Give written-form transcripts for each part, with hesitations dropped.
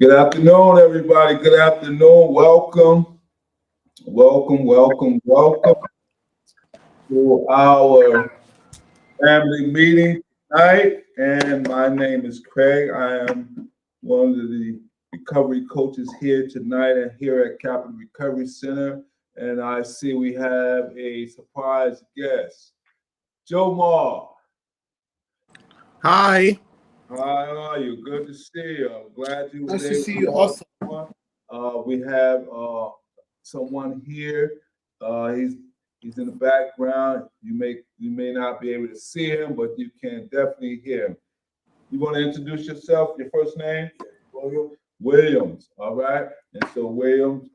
Good afternoon, everybody. Good afternoon. Welcome to our family meeting tonight. And my name is Craig. I am one of the recovery coaches here tonight and here at Capital Recovery Center. And I see we have a surprise guest, Joe Marr. Hi. How are you? Good to see you. I'm glad you was Nice to able see to you also. We have someone here. He's in the background. You may not be able to see him, but you can definitely hear him. You want to introduce yourself? Your first name? William. Williams. All right. And so Williams,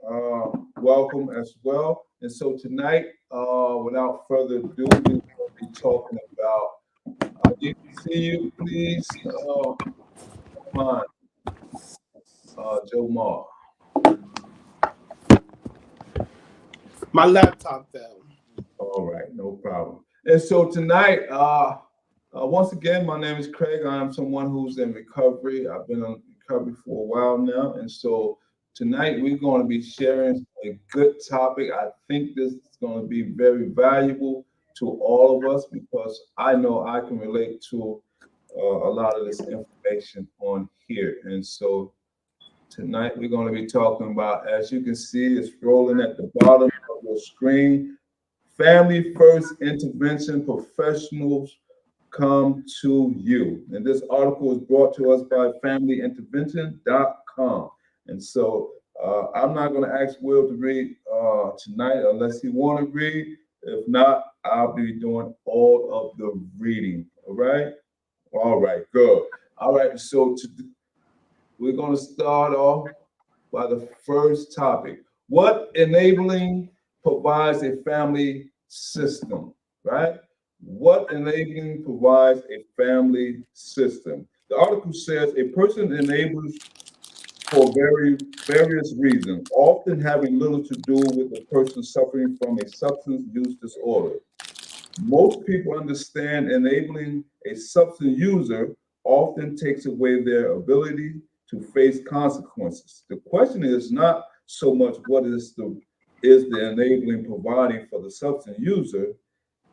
welcome as well. And so tonight, without further ado, we're going to be talking about. You can see you, please. Come on, Joe Marr. My laptop fell. All right, no problem. And so tonight, once again, my name is Craig. I'm someone who's in recovery. I've been in recovery for a while now. And so tonight, we're going to be sharing a good topic. I think this is going to be very valuable to all of us because I know I can relate to a lot of this information on here. And so tonight, we're going to be talking about, as you can see, it's rolling at the bottom of your screen. Family First Intervention Professionals Come to You. And this article is brought to us by FamilyIntervention.com. And so I'm not going to ask Will to read tonight unless he want to read. If not, I'll be doing all of the reading. All right? All right, good. All right, so we're going to start off by the first topic. What enabling provides a family system, right? What enabling provides a family system? The article says a person enables for various reasons, often having little to do with the person suffering from a substance use disorder. Most people understand enabling a substance user often takes away their ability to face consequences. The question is not so much what is the enabling providing for the substance user.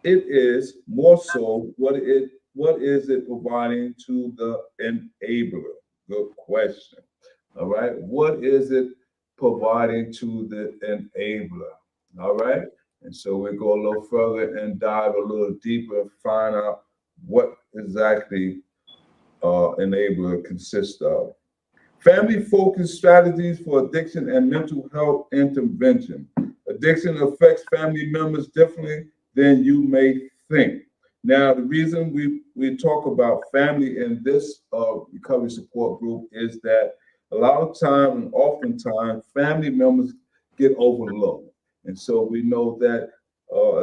It is more so what is it providing to the enabler? Good question. All right. What is it providing to the enabler? All right. And so we go a little further and dive a little deeper and find out what exactly enabler consists of. Family focused strategies for addiction and mental health intervention. Addiction affects family members differently than you may think. Now, the reason we talk about family in this recovery support group is that a lot of time and oftentimes family members get overlooked. And so we know that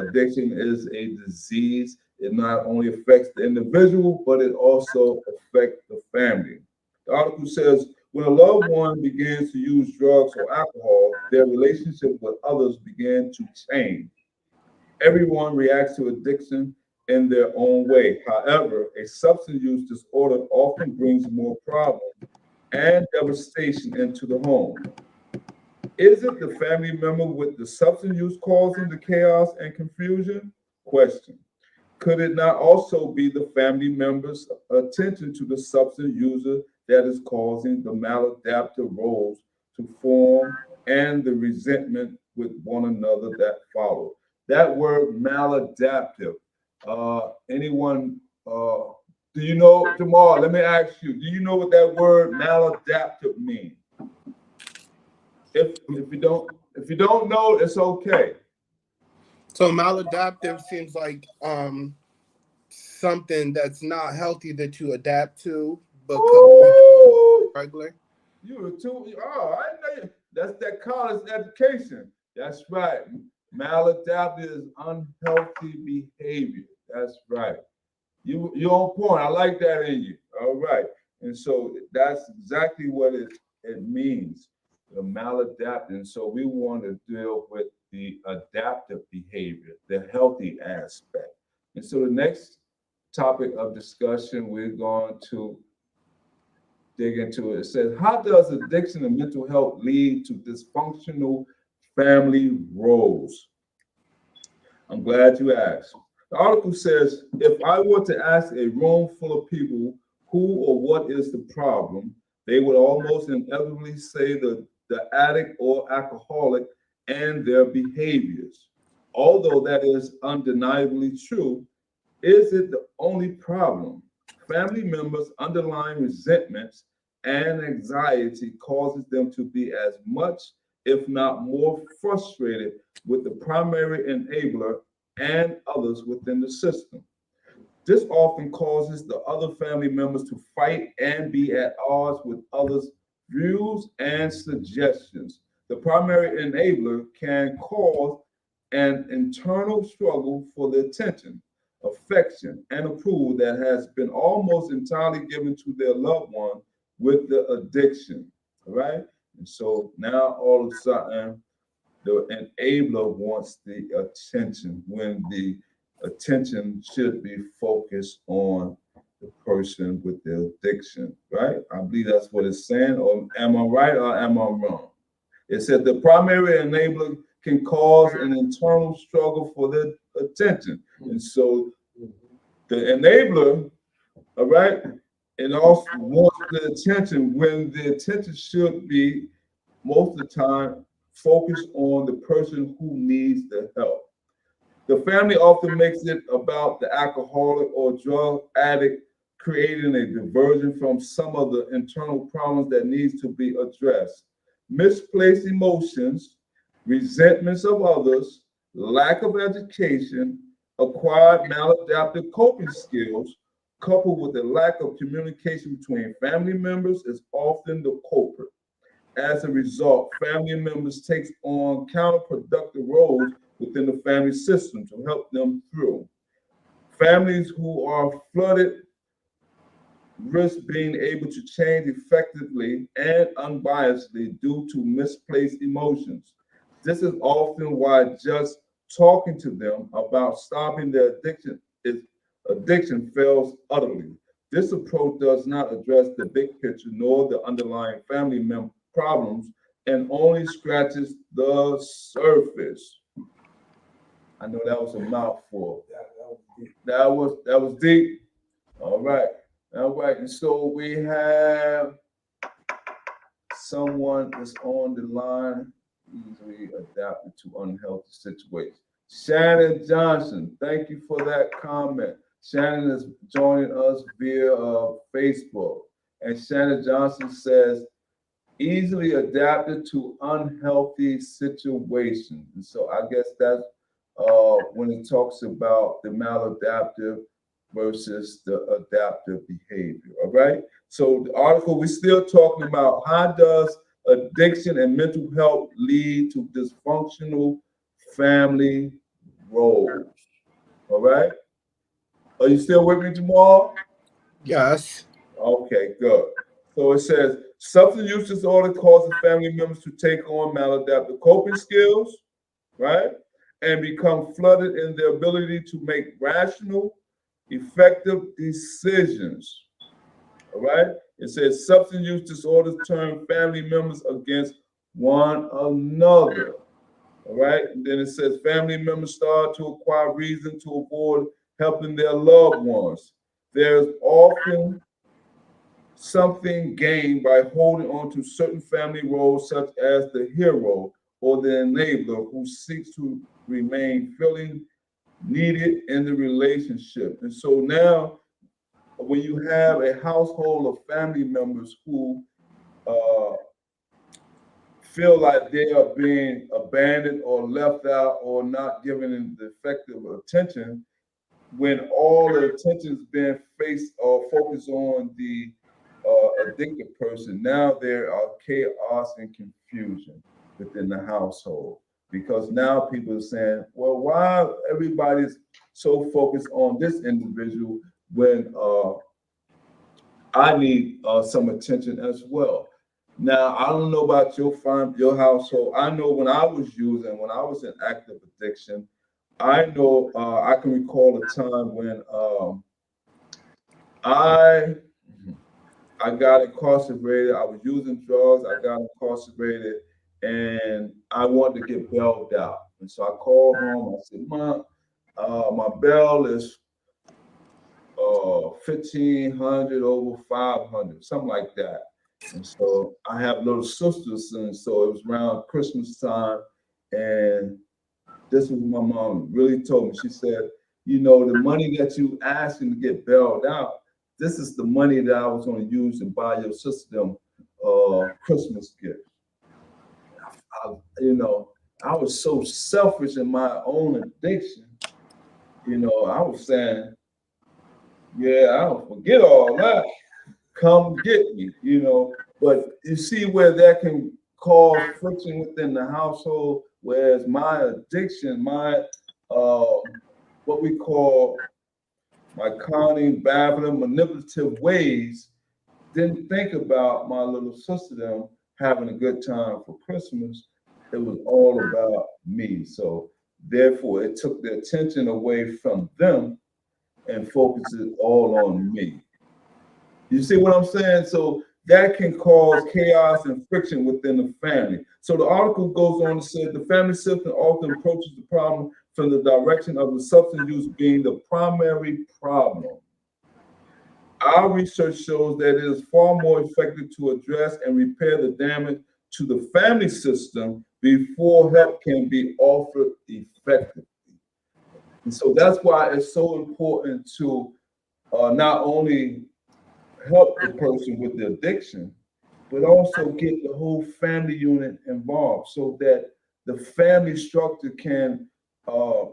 addiction is a disease. It not only affects the individual, but it also affects the family. The article says when a loved one begins to use drugs or alcohol, their relationship with others began to change. Everyone reacts to addiction in their own way. However, a substance use disorder often brings more problems and devastation into the home. Is it the family member with the substance use causing the chaos and confusion? Question. Could it not also be the family member's attention to the substance user that is causing the maladaptive roles to form and the resentment with one another that follow? That word maladaptive. Anyone? Do you know, Jamal? Let me ask you. Do you know what that word maladaptive means? If you don't know, it's okay. So maladaptive seems like something that's not healthy that you adapt to because Ooh, regular. you were too. Oh, I know you. That's that college education. That's right. Maladaptive is unhealthy behavior. That's right. You're on point. I like that in you. All right. And so that's exactly what it means. The maladaptive. So we want to deal with the adaptive behavior, the healthy aspect. And so the next topic of discussion we're going to dig into it. It says, how does addiction and mental health lead to dysfunctional family roles? I'm glad you asked. The article says, if I were to ask a room full of people who or what is the problem, they would almost inevitably say the addict or alcoholic and their behaviors. Although that is undeniably true, is it the only problem? Family members' underlying resentments and anxiety causes them to be as much, if not more, frustrated with the primary enabler and others within the system. This often causes the other family members to fight and be at odds with others' views and suggestions. The primary enabler can cause an internal struggle for the attention, affection, and approval that has been almost entirely given to their loved one with the addiction. All right. And so now all of a sudden, the enabler wants the attention when the attention should be focused on the person with the addiction, right? I believe that's what it's saying. Or am I right or am I wrong? It said the primary enabler can cause an internal struggle for the attention. And so the enabler, all right, and also wants the attention when the attention should be most of the time focused on the person who needs the help. The family often makes it about the alcoholic or drug addict, creating a diversion from some of the internal problems that needs to be addressed. Misplaced emotions, resentments of others, lack of education, acquired maladaptive coping skills, coupled with a lack of communication between family members is often the culprit. As a result, family members take on counterproductive roles within the family system to help them through. Families who are flooded risk being able to change effectively and unbiasedly due to misplaced emotions. This is often why just talking to them about stopping their addiction fails utterly. This approach does not address the big picture nor the underlying family member problems and only scratches the surface. I know that was a mouthful. That was deep. All right. All right. And so we have someone that's on the line, easily adapted to unhealthy situations. Shannon Johnson, thank you for that comment. Shannon is joining us via Facebook. And Shannon Johnson says, easily adapted to unhealthy situations. And so I guess that's when it talks about the maladaptive versus the adaptive behavior. All right. So the article, we're still talking about how does addiction and mental health lead to dysfunctional family roles. All right. Are you still with me, Jamal? Yes. Okay, good. So it says substance use disorder causes family members to take on maladaptive coping skills, right? And become flooded in their ability to make rational, effective decisions. All right. It says substance use disorders turn family members against one another. All right. And then it says family members start to acquire reason to avoid helping their loved ones. There's often something gained by holding on to certain family roles, such as the hero or the enabler who seeks to remain feeling needed in the relationship. And so now, when you have a household of family members who uh, feel like they are being abandoned or left out or not given the effective attention, when all the attention is being faced or focused on the addicted person, now there are chaos and confusion within the household because now people are saying, well, why everybody's so focused on this individual when I need some attention as well. Now, I don't know about your household. I know when I was using, when I was in active addiction, I know I can recall a time when I I got incarcerated. I was using drugs. I got incarcerated, and I wanted to get bailed out. And so I called home. I said, "Mom, my bail is 1,500 over 500, something like that." And so I have little sisters, and so it was around Christmas time, and this is what my mom really told me. She said, "You know, the money that you asking to get bailed out, this is the money that I was going to use to buy your sister them Christmas gift." You know, I was so selfish in my own addiction. You know, I was saying, "Yeah, I don't forget all that. Come get me," you know. But you see where that can cause friction within the household, whereas my addiction, my uh, what we call my cunning, babbling, manipulative ways, didn't think about my little sister them having a good time for Christmas. It was all about me. So therefore, it took the attention away from them and focused it all on me. You see what I'm saying? So that can cause chaos and friction within the family. So the article goes on to say the family system often approaches the problem from the direction of the substance use being the primary problem. Our research shows that it is far more effective to address and repair the damage to the family system before help can be offered effectively. And so that's why it's so important to not only help the person with the addiction, but also get the whole family unit involved so that the family structure can uh,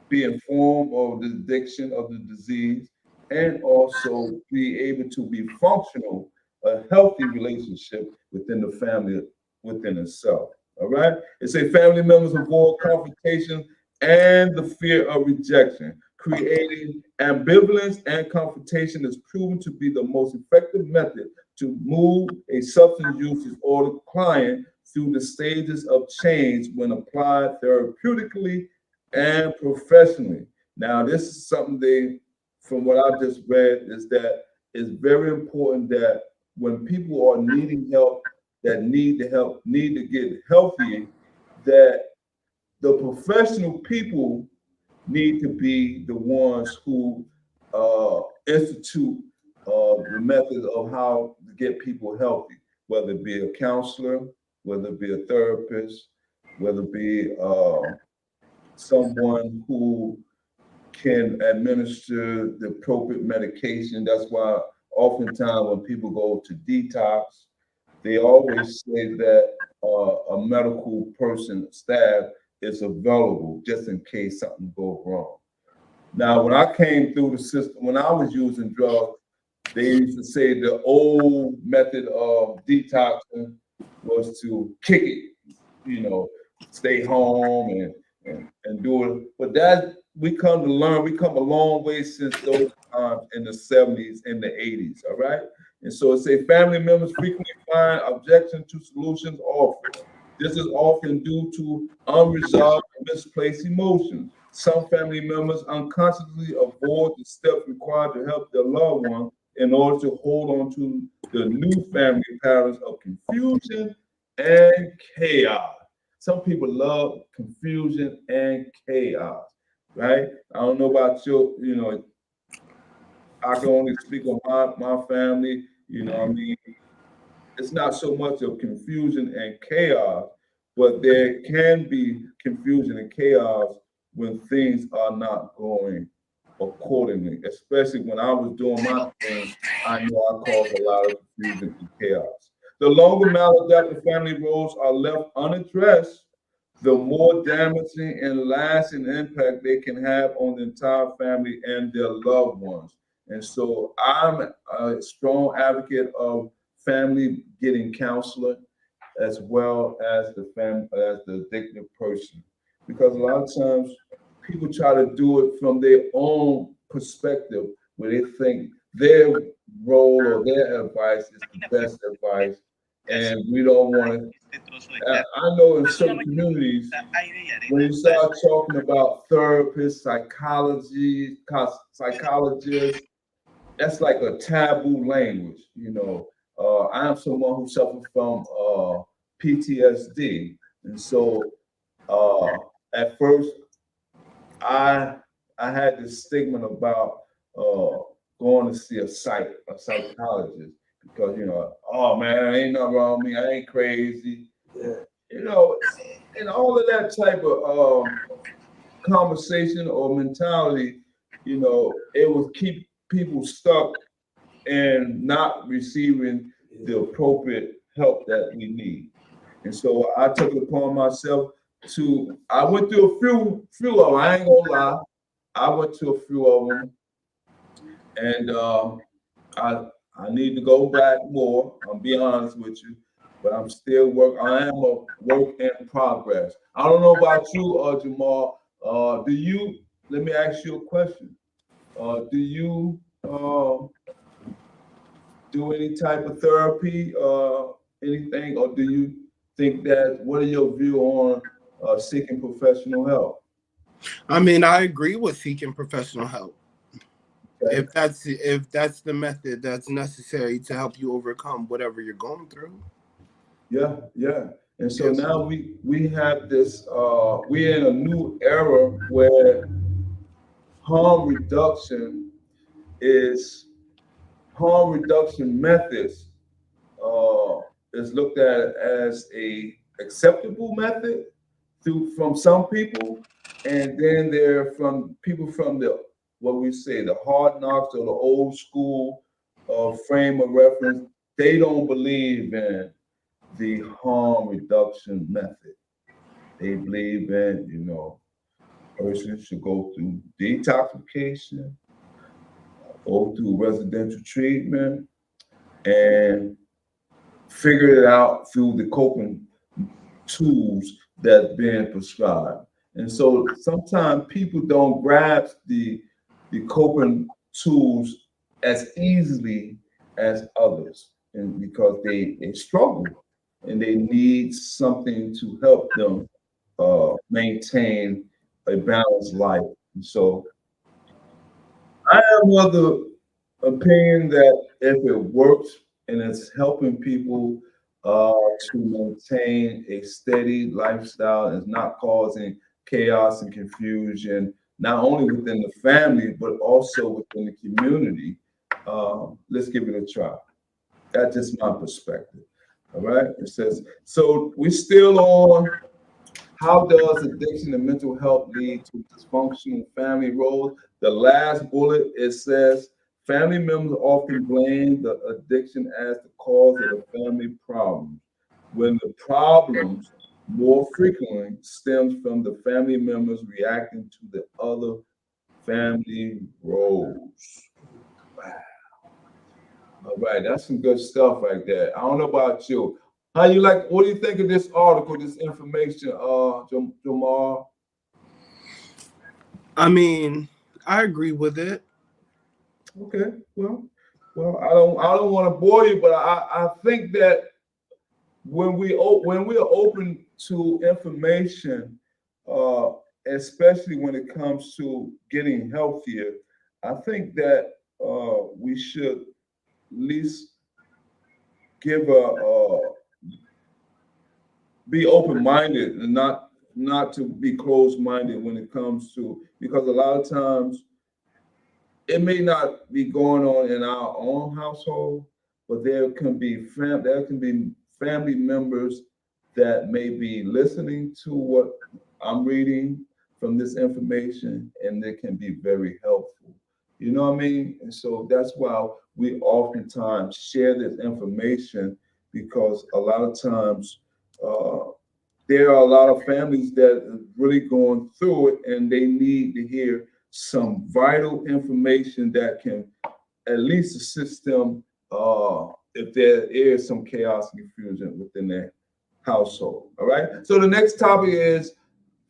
be informed of the addiction of the disease and also be able to be functional, a healthy relationship within the family within itself. All right. It say family members avoid confrontation and the fear of rejection. Creating ambivalence and confrontation is proven to be the most effective method to move a substance use disorder client through the stages of change when applied therapeutically and professionally. Now, this is something from what I just read, is that it's very important that when people are needing help, that need the help, need to get healthy, that the professional people need to be the ones who institute the method of how to get people healthy, whether it be a counselor, whether it be a therapist, whether it be someone who can administer the appropriate medication. That's why oftentimes when people go to detox, they always say that a medical person, staff, is available just in case something goes wrong. Now, when I came through the system, when I was using drugs, they used to say the old method of detoxing was to kick it, you know, stay home and do it. But that we come to learn, we come a long way since those times in the 70s and the 80s, all right? And so it say family members frequently find objection to solutions offered. This is often due to unresolved and misplaced emotions. Some family members unconsciously avoid the steps required to help their loved one in order to hold on to the new family patterns of confusion and chaos. Some people love confusion and chaos, right? I don't know about you know, I can only speak on my family, you know what I mean? It's not so much of confusion and chaos, but there can be confusion and chaos when things are not going accordingly. Especially when I was doing my thing, I know I caused a lot of confusion and chaos. The longer maladaptive family roles are left unaddressed, the more damaging and lasting impact they can have on the entire family and their loved ones. And so I'm a strong advocate of family getting counselor as well as the addicted person, because a lot of times people try to do it from their own perspective where they think their role or their advice is the best advice, and we don't want to. I know in certain communities, when you start talking about therapists, psychologists, that's like a taboo language. I am someone who suffers from PTSD, and so uh, at first I I had this stigma about uh, going to see a psychologist because oh man, ain't nothing wrong with me. I ain't crazy, Yeah. you know, and all of that type of conversation or mentality. It would keep people stuck and not receiving the appropriate help that we need. And so I took it upon myself I went through a few of them. I ain't gonna lie. I went to a few of them, and I I need to go back more. I'll be honest with you, but I'm still work. I am a work in progress. I don't know about you, Jamal. Do you? Let me ask you a question. Do you do any type of therapy, anything, or do you think that? What are your view on seeking professional help? I mean, I agree with seeking professional help. Okay. If that's the method that's necessary to help you overcome whatever you're going through. Yeah, yeah. And so Yes. now we have this. We're in a new era where harm reduction is harm reduction methods uh, is looked at as a acceptable method from some people, and then they're from people from the what we say the hard knocks or the old school frame of reference. They don't believe in the harm reduction method. They believe in persons should go through detoxification, go through residential treatment, and figure it out through the coping tools that's being prescribed. And so sometimes people don't grasp the coping tools as easily as others, and because they struggle and they need something to help them maintain a balanced life. And so I am of the opinion that if it works and it's helping people to maintain a steady lifestyle and it's not causing chaos and confusion, not only within the family, but also within the community, let's give it a try. That's just my perspective. All right. It says, so we're still on how does addiction and mental health lead to dysfunctional family roles? The last bullet, it says family members often blame the addiction as the cause of the family problems, when the problems more frequently stems from the family members reacting to the other family roles. All right, that's some good stuff right there. I don't know about you. How you like? What do you think of this article, this information, Jamal? I mean, I agree with it. Okay, well, I don't want to bore you, but I think that when we are open to information, uh, especially when it comes to getting healthier, I think that we should at least give be open minded and not to be closed minded when it comes to, because a lot of times it may not be going on in our own household, but there can be family members that may be listening to what I'm reading from this information, and they can be very helpful. You know what I mean? And so that's why we oftentimes share this information, because a lot of times uh, there are a lot of families that are really going through it, and they need to hear some vital information that can at least assist them if there is some chaos and confusion within their household. All right. So the next topic is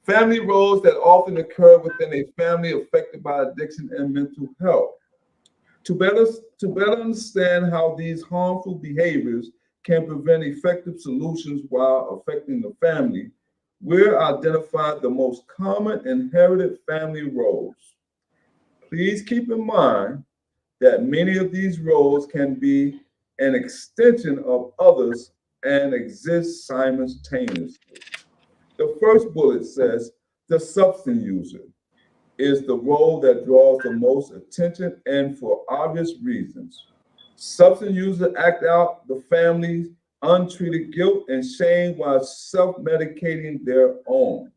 family roles that often occur within a family affected by addiction and mental health. To better to better understand how these harmful behaviors can prevent effective solutions while affecting the family, we'll identify the most common inherited family roles. Please keep in mind that many of these roles can be an extension of others and exist simultaneously. The first bullet says the substance user is the role that draws the most attention and for obvious reasons. Substance users act out the family's untreated guilt and shame while self medicating their own.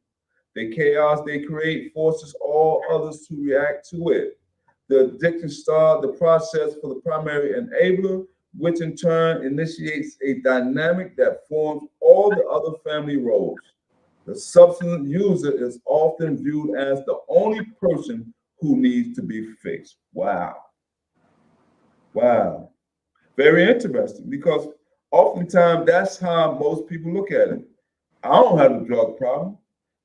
The chaos they create forces all others to react to it. The addiction starts the process for the primary enabler, which in turn initiates a dynamic that forms all the other family roles. The substance user is often viewed as the only person who needs to be fixed. Wow. Wow. Very interesting because oftentimes that's how most people look at it. I don't have a drug problem.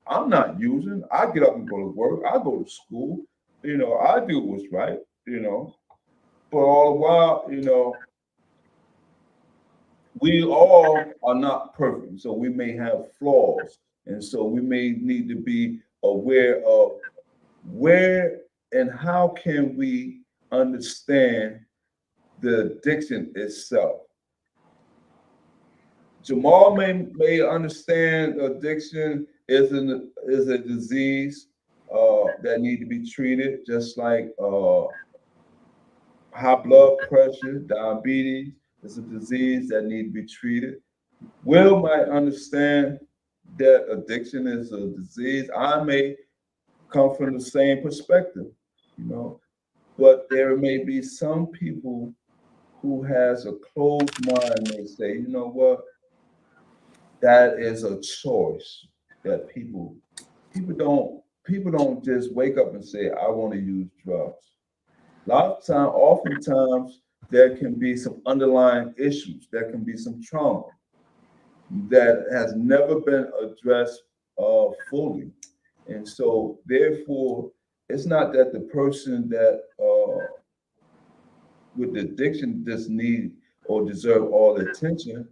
I'm not using. I get up and go to work. I go to school. I do what's right, But all the while, we all are not perfect. So we may have flaws. And so we may need to be aware of where and how can we understand the addiction itself. Jamal may understand addiction is a disease that need to be treated, just like high blood pressure, diabetes is a disease that need to be treated. Will might understand that addiction is a disease. I may come from the same perspective, you know, but there may be some people who has a closed mind. They say, you know what, that is a choice that people don't just wake up and say, I want to use drugs. Oftentimes, there can be some underlying issues. There can be some trauma that has never been addressed fully. And so, therefore, it's not that the person that with the addiction just need or deserve all the attention.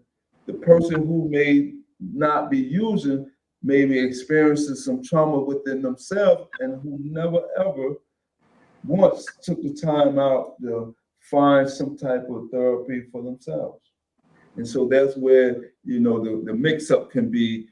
The person who may not be using may be experiencing some trauma within themselves and who never ever once took the time out to find some type of therapy for themselves. And so that's where the mix-up can be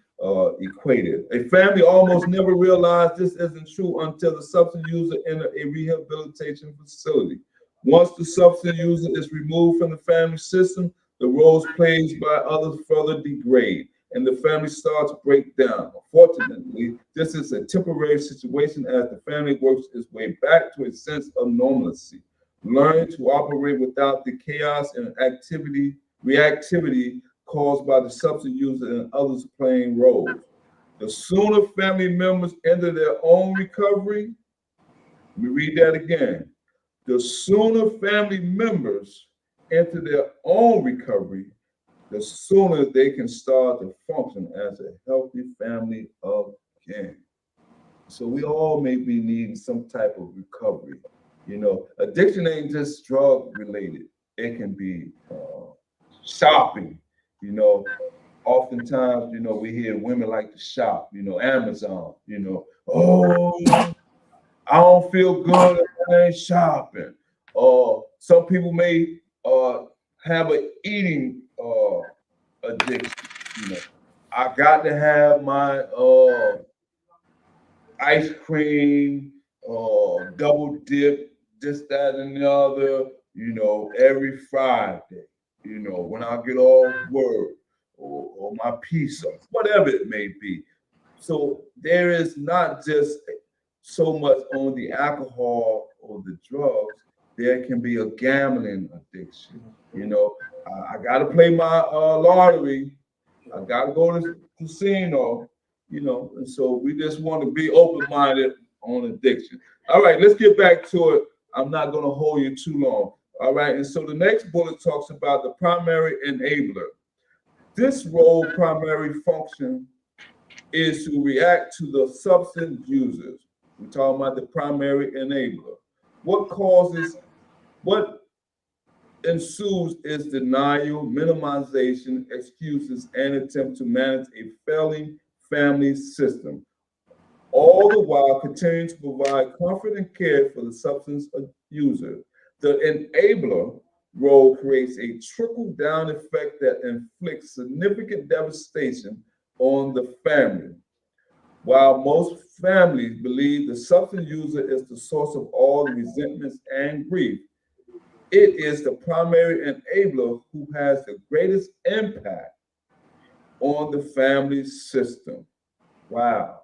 equated. A family almost never realized this isn't true until the substance user enter a rehabilitation facility. Once the substance user is removed from the family system, the roles played by others further degrade, and the family starts to break down. Unfortunately, this is a temporary situation as the family works its way back to a sense of normalcy, learning to operate without the chaos and reactivity caused by the substance user and others playing roles. The sooner family members enter their own recovery, let me read that again. The sooner family members enter their own recovery, the sooner they can start to function as a healthy family again. So we all may be needing some type of recovery. Addiction ain't just drug related. It can be shopping. Oftentimes, we hear women like to shop. Amazon. Oh, I don't feel good if I ain't shopping. Some people may have an eating addiction. I got to have my ice cream, double dip, this, that, and the other, every Friday, when I get off work or my pizza, whatever it may be. So there is not just so much on the alcohol or the drugs. There can be a gambling addiction. I got to play my lottery. I got to go to the casino. And so we just want to be open-minded on addiction. All right, let's get back to it. I'm not going to hold you too long. All right, and so the next bullet talks about the primary enabler. This role, primary function, is to react to the substance users. We're talking about the primary enabler. What ensues is denial, minimization, excuses, and attempt to manage a failing family system, all the while continuing to provide comfort and care for the substance user. The enabler role creates a trickle-down effect that inflicts significant devastation on the family. While most families believe the substance user is the source of all the resentments and grief, it is the primary enabler who has the greatest impact on the family system. Wow.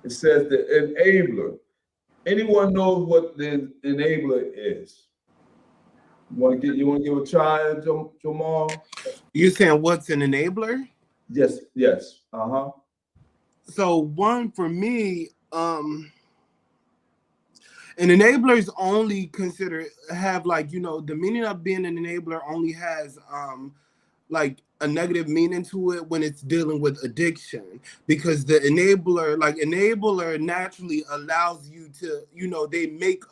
It says the enabler. Anyone knows what the enabler is? You want to give a try, Jamal? You're saying what's an enabler? Yes, yes. Uh-huh. So one for me, an enabler is only considered have like, the meaning of being an enabler only has like a negative meaning to it when it's dealing with addiction, because the enabler naturally allows you to, they make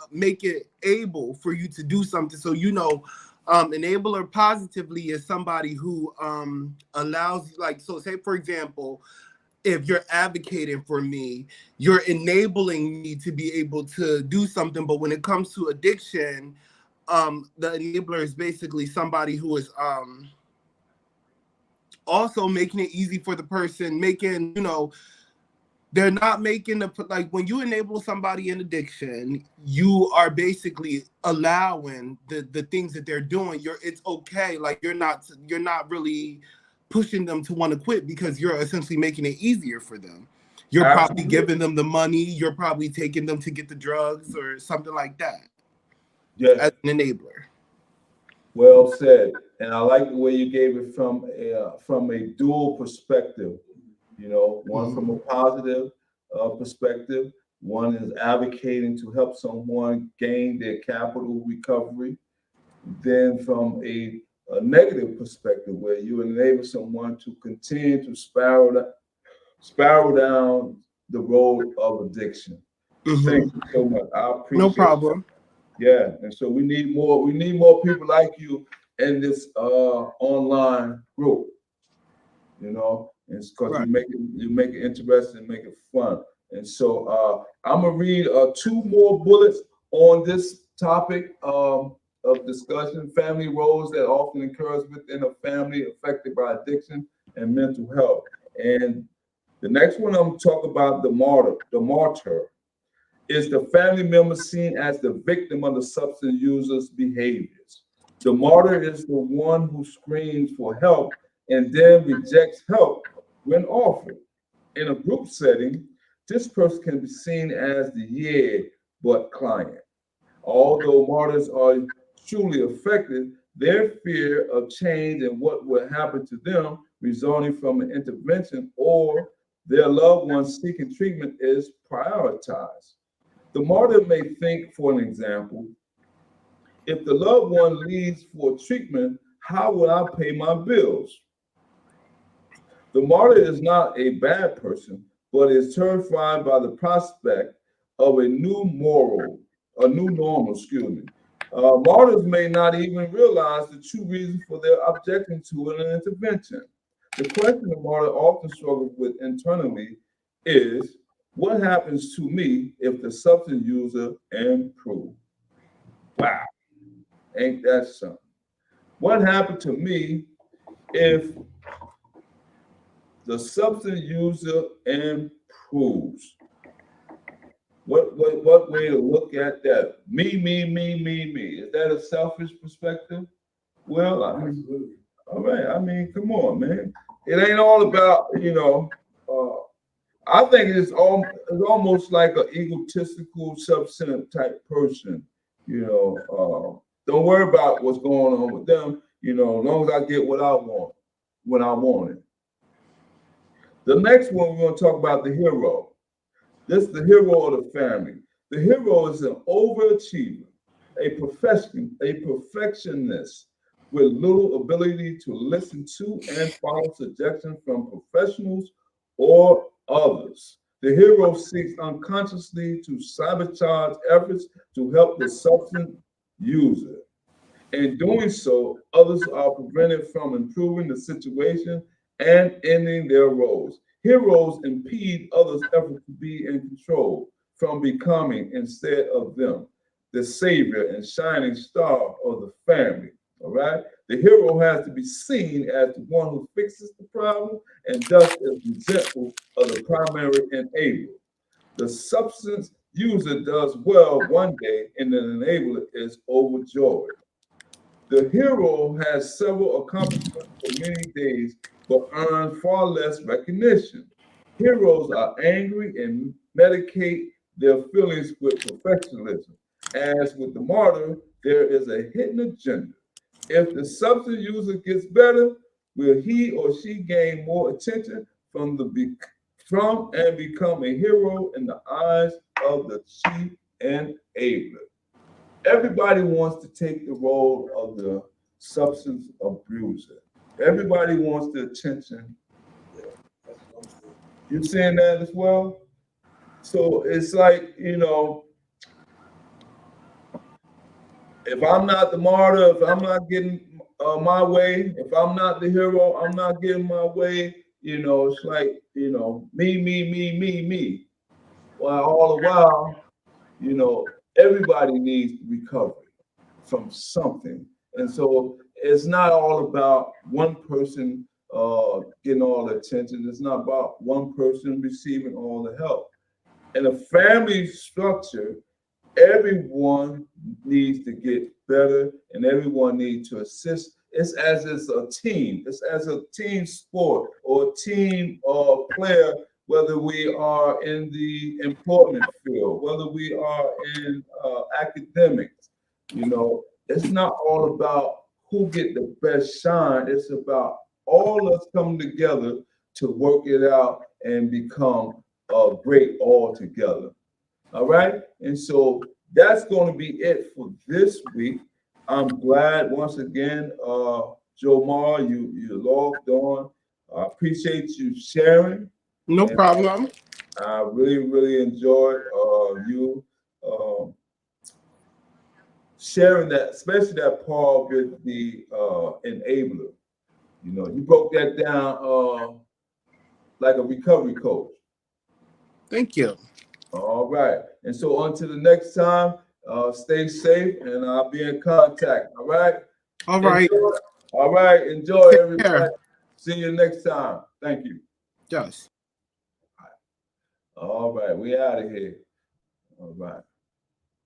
it able for you to do something. So enabler positively is somebody who allows, like, so say for example, if you're advocating for me, you're enabling me to be able to do something. But when it comes to addiction, the enabler is basically somebody who is also making it easy for the person, they're not making like when you enable somebody in addiction, you are basically allowing the things that they're doing. It's okay. Like you're not really pushing them to want to quit, because you're essentially making it easier for them. You're probably giving them the money. You're probably taking them to get the drugs or something like that. Yes. As an enabler. Well said. And I like the way you gave it from a dual perspective. One from a positive perspective. One is advocating to help someone gain their capital recovery. Then from a negative perspective, where you enable someone to continue to spiral down the road of addiction. Thank you so much. I appreciate No problem. Yeah, and so we need more people like you in this online group. And it's because Right. you make it interesting, make it fun. And so I'm gonna read 2 more bullets on this topic of discussion: family roles that often occurs within a family affected by addiction and mental health. And the next one I'm gonna talk about the martyr. The martyr is the family member seen as the victim of the substance user's behaviors. The martyr is the one who screams for help and then rejects help when offered. In a group setting, this person can be seen as the yeah, but client. Although martyrs are truly affected, their fear of change and what will happen to them resulting from an intervention or their loved ones seeking treatment is prioritized. The martyr may think, for an example, if the loved one leaves for treatment, how will I pay my bills? The martyr is not a bad person, but is terrified by the prospect of a new normal, excuse me. Martyrs may not even realize the true reason for their objection to an intervention. The question the martyr often struggles with internally is, what happens to me if the substance user improves? Wow, ain't that something? What happened to me if the substance user improves? What way to look at that? Me. Is that a selfish perspective? Well, all right. I mean, come on, man. It ain't all about, I think it's almost like an egotistical, self-centered type person. Don't worry about what's going on with them. As long as I get what I want when I want it. The next one we're going to talk about the hero. This is the hero of the family. The hero is an overachiever, a perfectionist with little ability to listen to and follow suggestions from professionals or others. The hero seeks unconsciously to sabotage efforts to help the substance user. In doing so, others are prevented from improving the situation and ending their roles. Heroes impede others' effort to be in control from becoming instead of them. the savior and shining star of the family. All right. The hero has to be seen as the one who fixes the problem and thus is resentful of the primary enabler. The substance user does well one day and the enabler is overjoyed. The hero has several accomplishments for many days, but earns far less recognition. Heroes are angry and medicate their feelings with perfectionism. As with the martyr, there is a hidden agenda. If the substance user gets better, will he or she gain more attention from and become a hero in the eyes of the chief enabler? Everybody wants to take the role of the substance abuser. Everybody wants the attention. You saying that as well? So it's like, if I'm not the martyr, if I'm not getting my way, if I'm not the hero, I'm not getting my way. It's like, me. While all the while, everybody needs recovery from something. And so it's not all about one person getting all the attention. It's not about one person receiving all the help. In a family structure, everyone needs to get better and everyone needs to assist. It's as it's a team. It's as a team sport or a team player, whether we are in the employment field, whether we are in academics. It's not all about who get the best shine. It's about all us coming together to work it out and become great all together. All right. And so that's going to be it for this week. I'm glad once again, Jomar, you logged on. I appreciate you sharing. No problem. I really enjoyed you sharing that, especially that part with the enabler. You broke that down like a recovery coach. Thank you. All right. And so until the next time, stay safe and I'll be in contact. All right. All right. All right. Enjoy, Take everybody. care. See you next time. Thank you. Yes. All right. We out of here. All right.